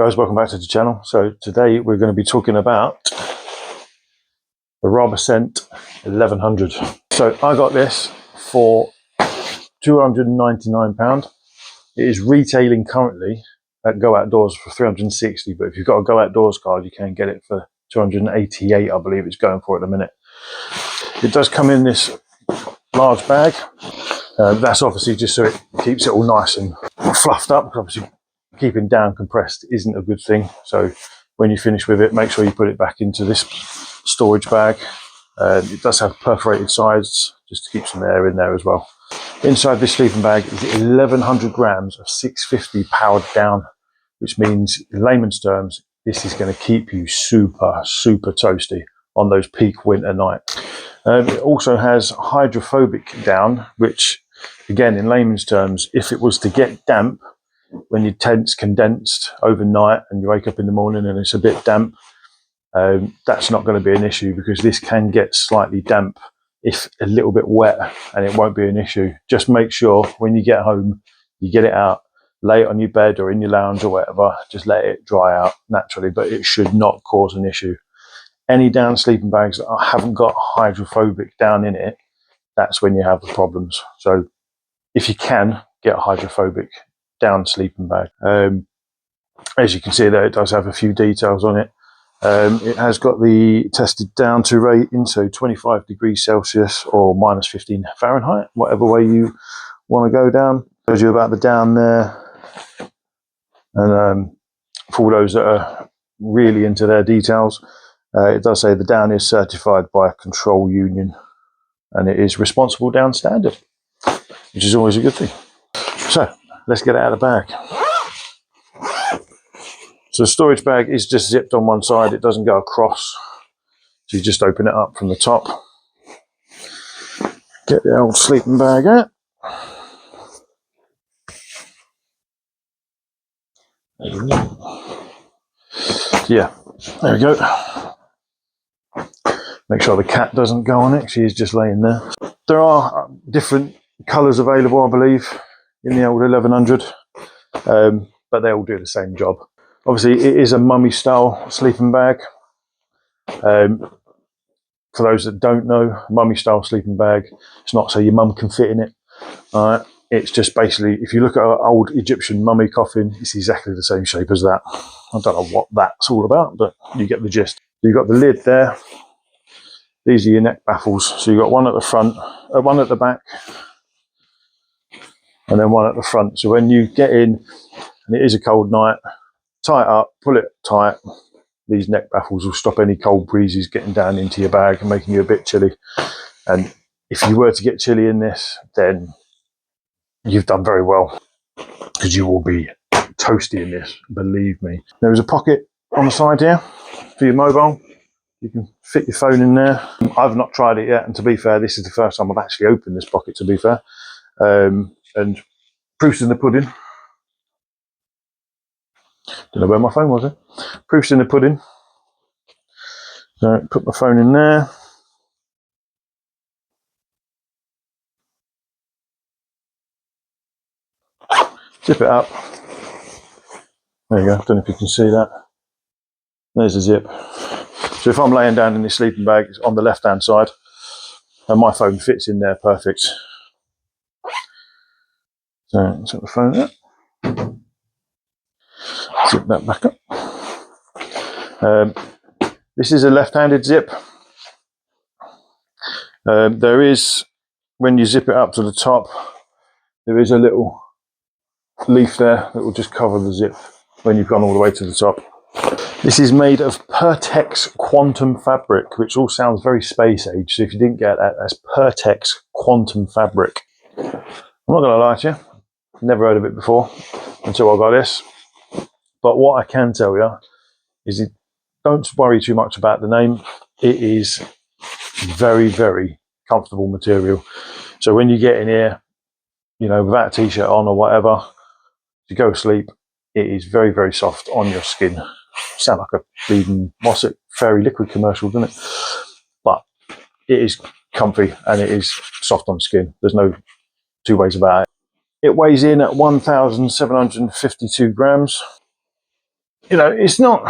guys, welcome back to the channel. So today we're going to be talking about the Rab Ascent 1100. So I got this for £299. It is retailing currently at Go Outdoors for 360, but if you've got a Go Outdoors card you can get it for 288, I believe it's going for at the minute. It does come in this large bag. That's obviously just so it keeps it all nice and fluffed up, because obviously keeping down compressed isn't a good thing. So when you finish with it, make sure you put it back into this storage bag. It does have perforated sides just to keep some air in there as well. Inside this sleeping bag is 1100 grams of 650 powered down, which means in layman's terms, this is going to keep you super toasty on those peak winter nights. It also has hydrophobic down, which again in layman's terms, if it was to get damp when your tent's condensed overnight and you wake up in the morning and it's a bit damp, that's not going to be an issue, because this can get slightly damp if a little bit wet, and it won't be an issue. Just make sure when you get home you get it out, lay it on your bed or in your lounge or whatever, just let it dry out naturally, but it should not cause an issue. Any down sleeping bags that haven't got hydrophobic down in it, that's when you have the problems. So if you can, get a hydrophobic down sleeping bag. As you can see there, it does have a few details on it. It has got the tested down to rating, so 25 degrees Celsius or minus 15 Fahrenheit, whatever way you want to go down. Tells you about the down there. And for those that are really into their details, it does say the down is certified by a control union and it is responsible down standard, which is always a good thing. So let's get it out of the bag. So the storage bag is just zipped on one side, it doesn't go across. So you just open it up from the top. Get the old sleeping bag out. Yeah, there we go. Make sure the cat doesn't go on it, she is just laying there. There are different colours available, I believe, in the old 1100, but they all do the same job. Obviously, it is a mummy style sleeping bag. For those that don't know, mummy style sleeping bag, it's not so your mum can fit in it. It's just basically, if you look at an old Egyptian mummy coffin, it's exactly the same shape as that. I don't know what that's all about, but you get the gist. You've got the lid there. These are your neck baffles. So you've got one at the front, one at the back, and then one at the front. So when you get in, and it is a cold night, tie it up, pull it tight. These neck baffles will stop any cold breezes getting down into your bag and making you a bit chilly. And if you were to get chilly in this, then you've done very well, because you will be toasty in this, believe me. There is a pocket on the side here for your mobile. You can fit your phone in there. I've not tried it yet, and to be fair, this is the first time I've actually opened this pocket, to be fair. And proof's in the pudding. Don't know where my phone was then. Proof's in the pudding. So put my phone in there. Zip it up. There you go. Don't know if you can see that. There's the zip. So if I'm laying down in this sleeping bag, it's on the left hand side, and my phone fits in there perfect. So set the phone up. Zip that back up. This is a left-handed zip. There is, when you zip it up to the top, there is a little leaf there that will just cover the zip when you've gone all the way to the top. This is made of Pertex quantum fabric, which all sounds very space age. So if you didn't get that, that's Pertex quantum fabric. I'm not going to lie to you, never heard of it before until I got this. But what I can tell you is, don't worry too much about the name. It is very comfortable material. So when you get in here, you know, without a t-shirt on or whatever, to go to sleep, it is very soft on your skin. Sound like a bleeding, what's it, fairy liquid commercial, doesn't it? But it is comfy and it is soft on skin. There's no two ways about it. It weighs in at 1,752 grams. you know, it's not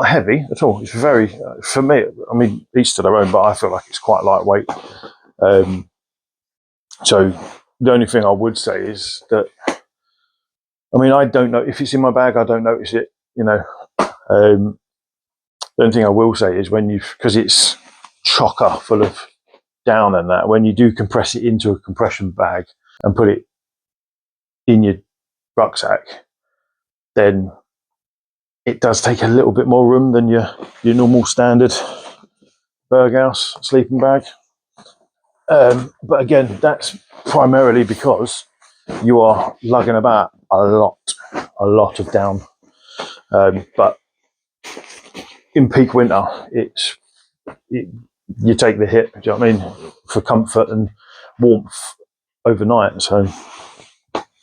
heavy at all. It's very, for me, I mean, each to their own, but I feel like it's quite lightweight. So the only thing I would say is that, I mean, I don't know if it's in my bag, I don't notice it, you know. The only thing I will say is when because it's chocker full of down and that, when you do compress it into a compression bag and put it in your rucksack, then it does take a little bit more room than your normal standard Berghaus sleeping bag. But again, that's primarily because you are lugging about a lot of down. But in peak winter, you take the hit, do you know what I mean, for comfort and warmth overnight. So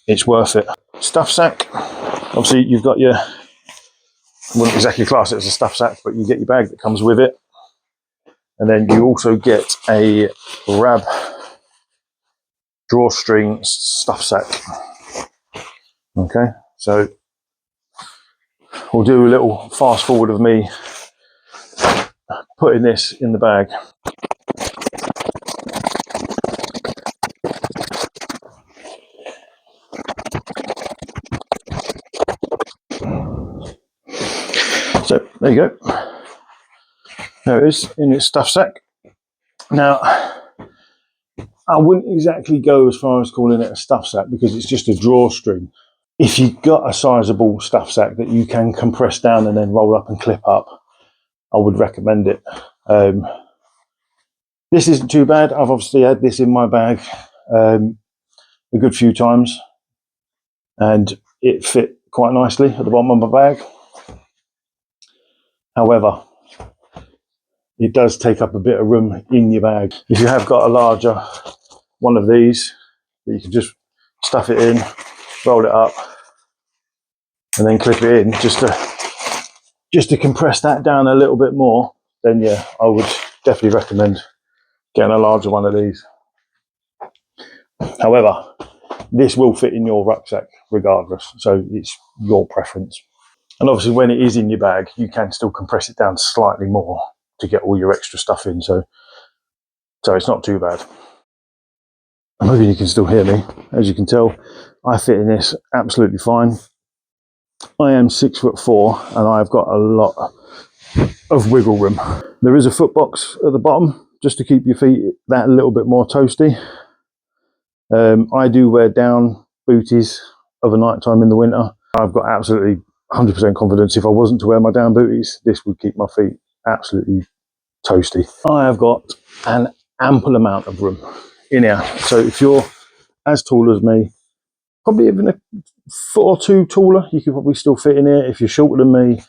it's worth it. Stuff sack. Obviously, you've got your, I wouldn't exactly class it as a stuff sack, but you get your bag that comes with it. And then you also get a Rab drawstring stuff sack. Okay, so we'll do a little fast forward of me putting this in the bag. So there you go. There it is in its stuff sack. Now, I wouldn't exactly go as far as calling it a stuff sack because it's just a drawstring. If you've got a sizable stuff sack that you can compress down and then roll up and clip up, I would recommend it. This isn't too bad. I've obviously had this in my bag a good few times and it fit quite nicely at the bottom of my bag. However, it does take up a bit of room in your bag. If you have got a larger one of these, you can just stuff it in, roll it up, and then clip it in just to compress that down a little bit more. Then yeah, I would definitely recommend getting a larger one of these. However, this will fit in your rucksack regardless, so it's your preference. And obviously when it is in your bag, you can still compress it down slightly more to get all your extra stuff in, so it's not too bad. I'm hoping you can still hear me. As you can tell, I fit in this absolutely fine. I am 6'4" and I've got a lot of wiggle room. There is a foot box at the bottom just to keep your feet that little bit more toasty. I do wear down booties of a night time in the winter. I've got absolutely 100% confidence if I wasn't to wear my down booties, this would keep my feet absolutely toasty. I have got an ample amount of room in here. So if you're as tall as me, probably even a foot or two taller, you could probably still fit in here. If you're shorter than me,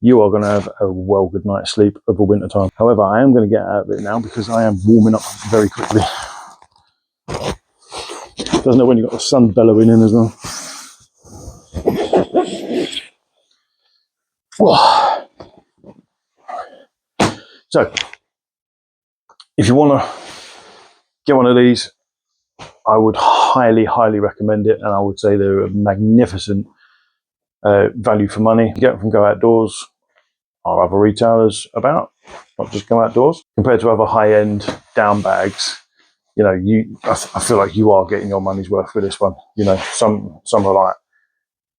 you are going to have a well good night's sleep of a winter time. However, I am going to get out of it now because I am warming up very quickly. Doesn't know when you've got the sun bellowing in as well. Whoa. So, if you want to get one of these, I would highly recommend it, and I would say they're a magnificent value for money. You get them from Go Outdoors or other retailers about, not just Go Outdoors. Compared to other high-end down bags, you know, I feel like you are getting your money's worth with this one. You know, some are like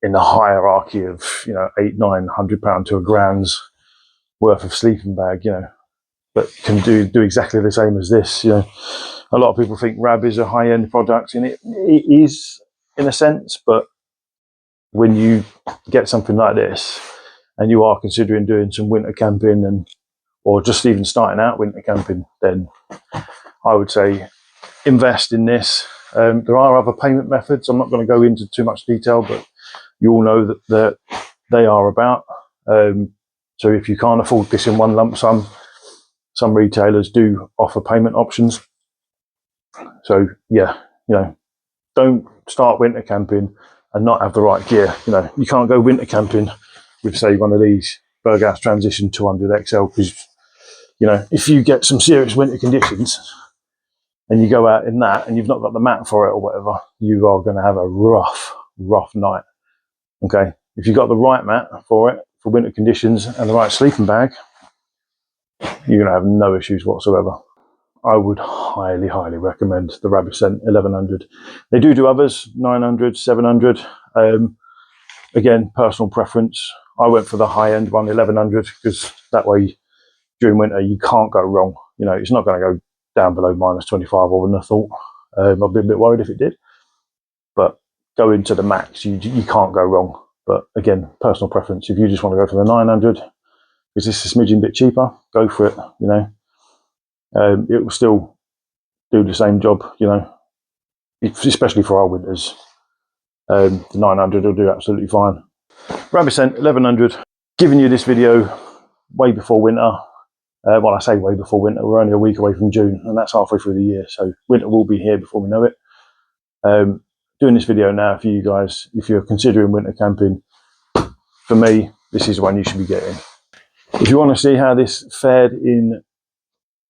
in the hierarchy of, you know, £800-900 to £1,000 worth of sleeping bag, you know, but can do exactly the same as this. You know, a lot of people think Rab is a high-end product, and it is in a sense, but when you get something like this and you are considering doing some winter camping or just even starting out winter camping, then I would say invest in this. There are other payment methods. I'm not going to go into too much detail, but you all know that they are about. So if you can't afford this in one lump sum, some retailers do offer payment options. So yeah, you know, don't start winter camping and not have the right gear. You know, you can't go winter camping with, say, one of these Berghaus Transition 200 XL because, you know, if you get some serious winter conditions and you go out in that and you've not got the mat for it or whatever, you are going to have a rough night. Okay, if you've got the right mat for it, for winter conditions, and the right sleeping bag, you're going to have no issues whatsoever. I would highly, highly recommend the Rab Ascent 1100. They do others, 900, 700. Again, personal preference. I went for the high-end one, 1100, because that way, during winter, you can't go wrong. You know, it's not going to go down below -25, I wouldn't have thought. I'd be a bit worried if it did. But going to the max, you can't go wrong. But again, personal preference. If you just want to go for the 900, because this is a smidgen bit cheaper, go for it. You know, it will still do the same job. You know, especially for our winters. The 900 will do absolutely fine. Rab Ascent 1100. Giving you this video way before winter. Well, I say way before winter. We're only a week away from June, and that's halfway through the year. So winter will be here before we know it. Doing this video now for you guys, if you're considering winter camping, for me, this is one you should be getting. If you want to see how this fared in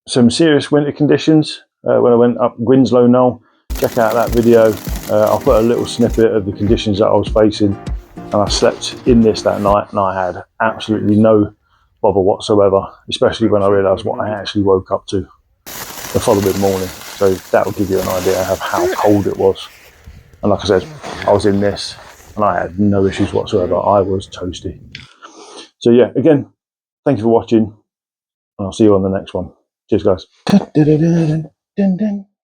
some serious winter conditions, when I went up Winslow Knoll, check out that video. I'll put a little snippet of the conditions that I was facing, and I slept in this that night, and I had absolutely no bother whatsoever, especially when I realised what I actually woke up to the following morning. So that will give you an idea of how cold it was. And like I said, I was in this and I had no issues whatsoever. I was toasty. So yeah, again, thank you for watching, and I'll see you on the next one. Cheers, guys.